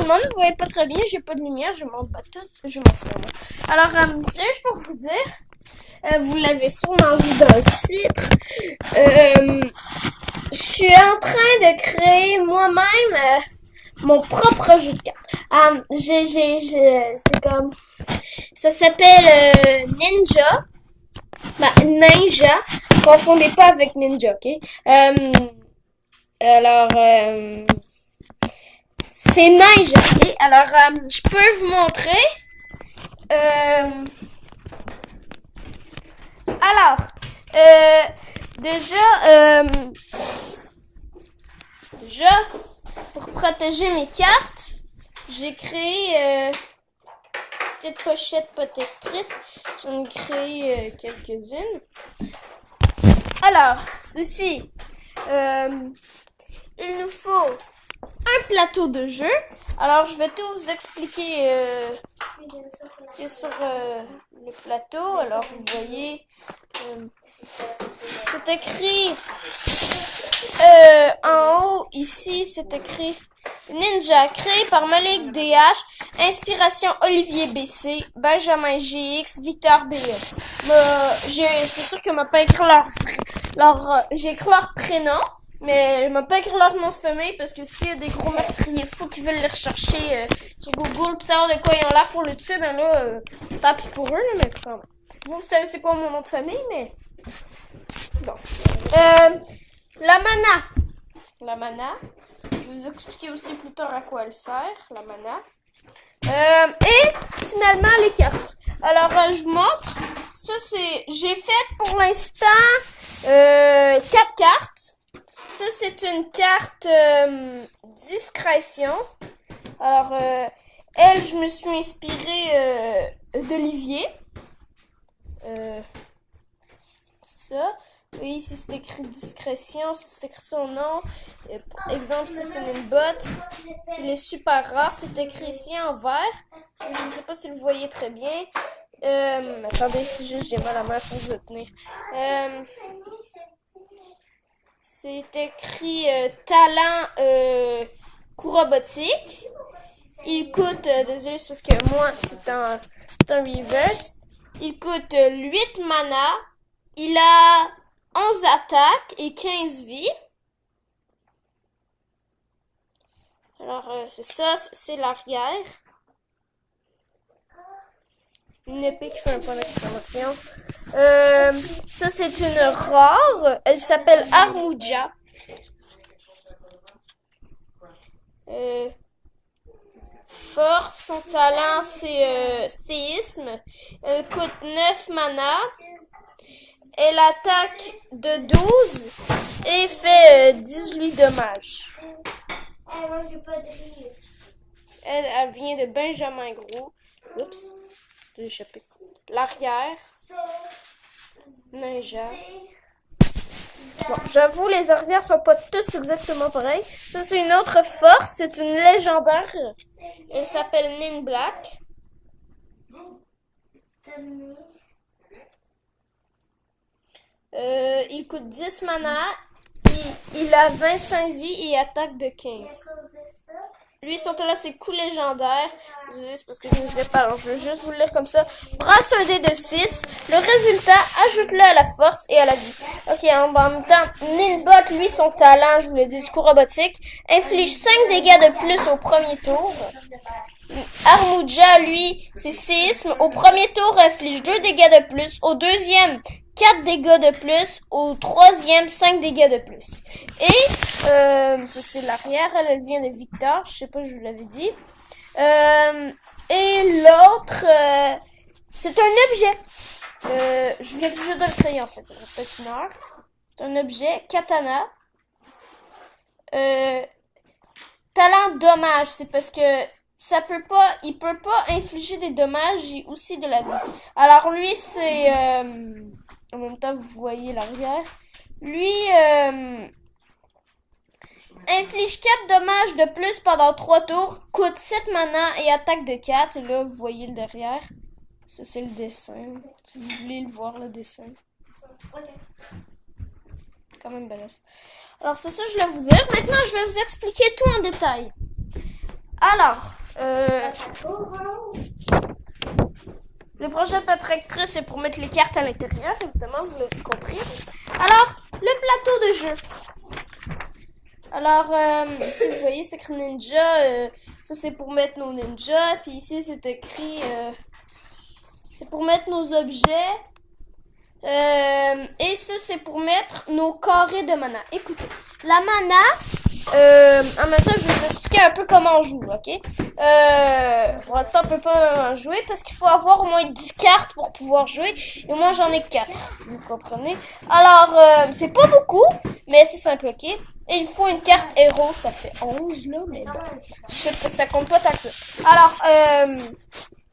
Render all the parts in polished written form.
le monde, vous voyez pas très bien, j'ai pas de lumière, je monte pas tout, je m'en fous. Alors, c'est juste pour vous dire, vous l'avez sûrement vu dans le titre, je suis en train de créer moi-même mon propre jeu de cartes. C'est comme, ça s'appelle Ninja. Ninja. Confondez pas avec Ninja, ok? Alors, c'est Ninja, ok? Alors, je peux vous montrer. Alors, déjà, pour protéger mes cartes, j'ai créé petite pochette protectrice. J'en ai créé quelques-unes. Alors, aussi, il nous faut un plateau de jeu. Alors, je vais tout vous expliquer ce qui est sur le plateau. Alors, vous voyez, c'est écrit en haut, ici, c'est écrit Ninja, créé par Malik DH, inspiration Olivier BC, Benjamin GX, Victor BE. C'est sûr que m'a pas écrit j'ai écrit leur prénom, mais je m'a pas écrit leur nom de famille parce que s'il y a des gros meurtriers fous qui veulent les rechercher sur Google pour savoir de quoi ils ont l'air pour les tuer, ben là, tant pis pour eux, là, mais quand même. Vous savez c'est quoi mon nom de famille, mais bon. La mana. Je vais vous expliquer aussi plus tard à quoi elle sert, la mana. Et finalement, les cartes. Alors, je vous montre. Ça, j'ai fait pour l'instant 4 cartes. Ça, c'est une carte discrétion. Alors, elle, je me suis inspirée d'Olivier. Ça. Oui, ici c'est écrit discrétion, c'est écrit son nom. Par exemple, ça c'est une botte. Il est super rare, c'est écrit ici en vert. Je ne sais pas si vous voyez très bien. Attendez, juste j'ai mal à la main pour vous tenir. C'est écrit talent robotique. Il coûte, désolé, c'est parce que moi c'est un reverse. Il coûte 8 mana. Il a 11 attaques et 15 vies. Alors, c'est ça, c'est l'arrière. Une épée qui fait un point d'exclamation. Ça, c'est une rare. Elle s'appelle Armuja. Force, son talent, c'est séisme. Elle coûte 9 mana. Elle attaque de 12 et fait 18 dommages. Elle vient de Benjamin Gros. Oups, j'ai échappé. L'arrière. Ninja. Bon, j'avoue, les arrières sont pas tous exactement pareils. Ça, c'est une autre force. C'est une légendaire. Elle s'appelle Nin Black. Il coûte 10 mana. Il a 25 vies et attaque de 15. Lui, son talent, c'est coup légendaire. C'est parce que je ne sais pas. Alors, je vais juste vous le lire comme ça. Brasse un dé de 6. Le résultat, ajoute-le à la force et à la vie. Ok, en même temps, Ninbot, lui, son talent, je vous l'ai dit, coup robotique, inflige 5 dégâts de plus au premier tour. Armuja, lui, c'est séisme. Au premier tour, inflige 2 dégâts de plus. Au deuxième, 4 dégâts de plus. Au troisième, 5 dégâts de plus. Et, ça c'est l'arrière. Elle vient de Victor. Je sais pas, je vous l'avais dit. Et l'autre, c'est un objet. Je viens toujours de le créer, en fait. Ça fait peut-être une heure. C'est un objet. Katana. Talent dommage. C'est parce que il peut pas infliger des dommages et aussi de la vie. Alors lui, c'est, en même temps, vous voyez l'arrière. Lui, inflige 4 dommages de plus pendant 3 tours, coûte 7 mana et attaque de 4. Et là, vous voyez le derrière. Ça, c'est le dessin. Si vous voulez le voir, le dessin. Quand même badass. Alors, c'est ça que je voulais vous dire. Maintenant, je vais vous expliquer tout en détail. Alors, le prochain patractrice, c'est pour mettre les cartes à l'intérieur, évidemment, vous l'avez compris. Alors, le plateau de jeu. Alors, ici, vous voyez, c'est écrit ninja. Ça, c'est pour mettre nos ninjas. Puis ici, c'est écrit... c'est pour mettre nos objets. Et ça, c'est pour mettre nos carrés de mana. Écoutez, la mana... en même temps, je vais vous expliquer un peu comment on joue, ok? Pour l'instant, on peut pas jouer parce qu'il faut avoir au moins 10 cartes pour pouvoir jouer. Et moi, j'en ai 4. Vous comprenez? Alors, c'est pas beaucoup, mais c'est simple, ok? Et il faut une carte héros, ça fait 11, là, mais bon. Ça compte pas tant que ça. Alors,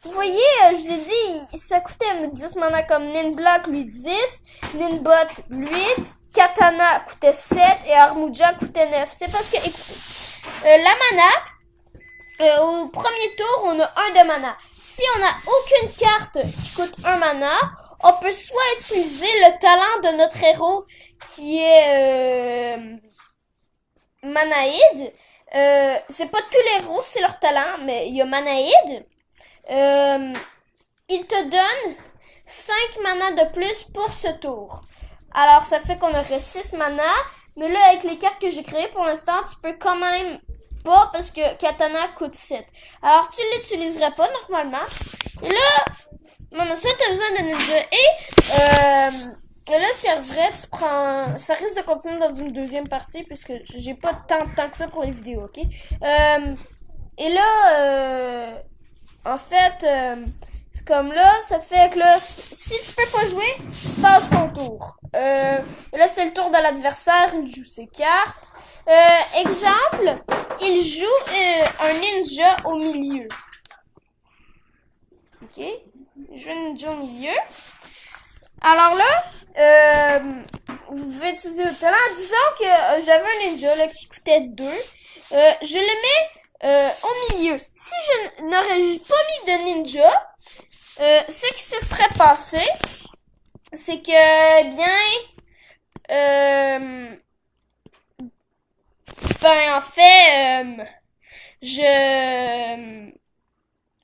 vous voyez, je vous ai dit, ça coûtait 10 mana comme Ninblock, lui 10, Ninbot 8, Katana coûtait 7 et Armuja coûtait 9. C'est parce que, écoutez, la mana, au premier tour, on a 1 de mana. Si on n'a aucune carte qui coûte 1 mana, on peut soit utiliser le talent de notre héros qui est Manaïd. C'est pas tous les héros, c'est leur talent, mais il y a Manaïd. Il te donne 5 mana de plus pour ce tour. Alors, ça fait qu'on aurait 6 mana. Mais là, avec les cartes que j'ai créées pour l'instant, tu peux quand même pas parce que Katana coûte 7. Alors, tu l'utiliserais pas normalement. Et là, maman, ça, t'as besoin de ninja. Et là, c'est vrai, tu prends... Ça risque de continuer dans une deuxième partie puisque j'ai pas tant de temps que ça pour les vidéos, ok? Et là, en fait, c'est comme là, ça fait que là, si tu peux pas jouer, tu passes ton tour. Et là, c'est le tour de l'adversaire, il joue ses cartes. Exemple, il joue un ninja au milieu. Ok? Il joue un ninja au milieu. Alors là, vous pouvez utiliser le talent. Disons que j'avais un ninja là, qui coûtait 2. Je le mets au milieu. Si je n'aurais pas mis de ninja, ce qui se serait passé, c'est que,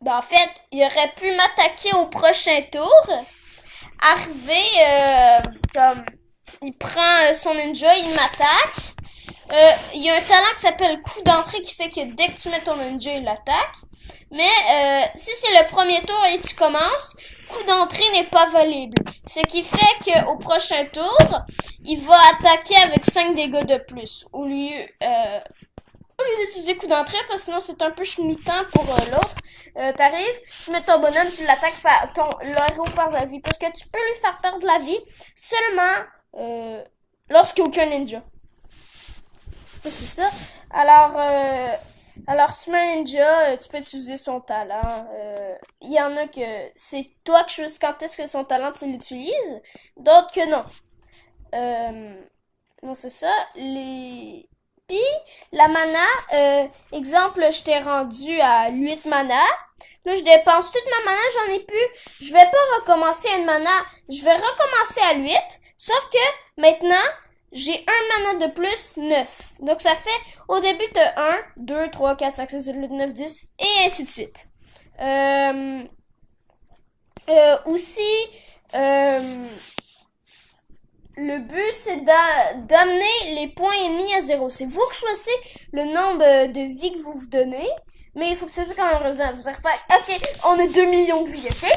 en fait, il aurait pu m'attaquer au prochain tour. Arriver, comme, il prend son ninja, il m'attaque. Il y a un talent qui s'appelle coup d'entrée qui fait que dès que tu mets ton ninja, il l'attaque. Mais si c'est le premier tour et tu commences, coup d'entrée n'est pas valable. Ce qui fait qu'au prochain tour, il va attaquer avec 5 dégâts de plus. Au lieu d'utiliser coup d'entrée, parce que sinon c'est un peu chenoutant pour l'autre. T'arrives, tu mets ton bonhomme, tu l'attaques, le héros perd la vie. Parce que tu peux lui faire perdre la vie seulement lorsqu'il n'y a aucun ninja. C'est ça. Alors, si tu mets un ninja, tu peux utiliser son talent. Il y en a que c'est toi qui choisis quand est-ce que son talent tu l'utilises. D'autres que non. Non, c'est ça. Puis, la mana, exemple, je t'ai rendu à 8 mana. Là, je dépense toute ma mana, j'en ai plus. Je vais pas recommencer à une mana. Je vais recommencer à 8. Sauf que, maintenant, j'ai un mana de plus, 9. Donc, ça fait, au début, t'as 1, 2, 3, 4, 5, 6, 7, 8, 9, 10, et ainsi de suite. Aussi, le but, c'est d'amener les points ennemis à 0. C'est vous qui choisissez le nombre de vies que vous vous donnez. Mais il faut que ça soit quand même raisonnable. Vous n'arrivez pas... Ok, on a 2 millions de vies, ok?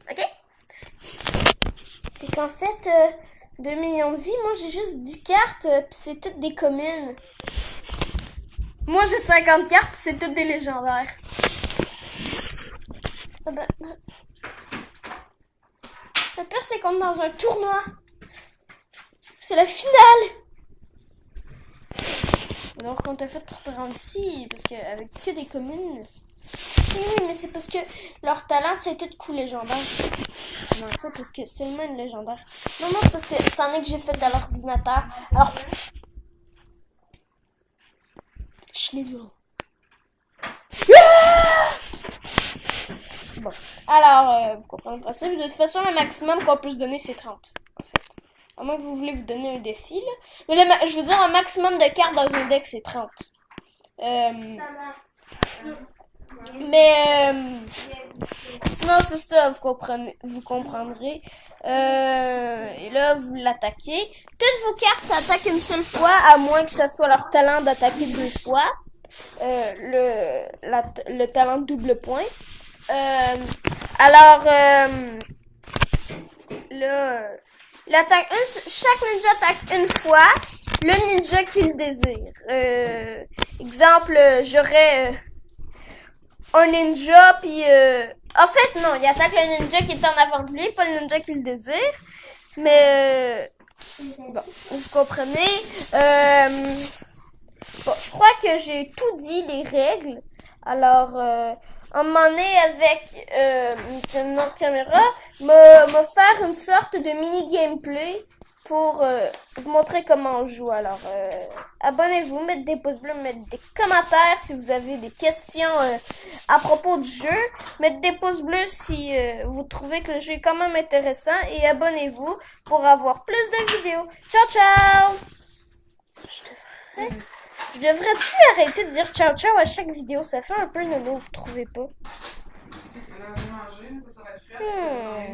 Ok? C'est qu'en fait, 2 millions de vies, moi j'ai juste 10 cartes, pis c'est toutes des communes. Moi j'ai 50 cartes, pis c'est toutes des légendaires. Ah ben... Le pire, c'est comme dans un tournoi. C'est la finale. Alors qu'on t'a fait pour te rendre ici, parce que avec que des communes. Oui, mais c'est parce que leur talent, c'est tout coup légendaire. Non, ça, parce que c'est seulement une légendaire. Non, c'est parce que c'en est que j'ai fait à l'ordinateur. Alors... Je suis désolée. Bon. Alors, vous comprenez le principe. De toute façon, le maximum qu'on peut se donner, c'est 30. En fait. À moins que vous voulez vous donner un défi, là. Mais je veux dire, un maximum de cartes dans un deck, c'est 30. Mais sinon c'est ça, vous comprendrez. Et là vous l'attaquez. Toutes vos cartes attaquent une seule fois, à moins que ce soit leur talent d'attaquer 2 fois. Le talent de double point. Alors là, chaque ninja attaque une fois le ninja qu'il désire. Exemple, j'aurais un ninja, puis en fait, non, il attaque le ninja qui est en avant de lui, pas le ninja qu'il désire. Mais bon, vous comprenez. Bon, je crois que j'ai tout dit, les règles. Alors, un moment donné, avec une autre caméra, me faire une sorte de mini-gameplay pour vous montrer comment on joue. Alors, abonnez-vous, mettez des pouces bleus, mettez des commentaires si vous avez des questions à propos du jeu. Mettez des pouces bleus si vous trouvez que le jeu est quand même intéressant. Et abonnez-vous pour avoir plus de vidéos. Ciao, ciao! Je devrais-tu arrêter de dire ciao ciao à chaque vidéo? Ça fait un peu nono, vous trouvez pas?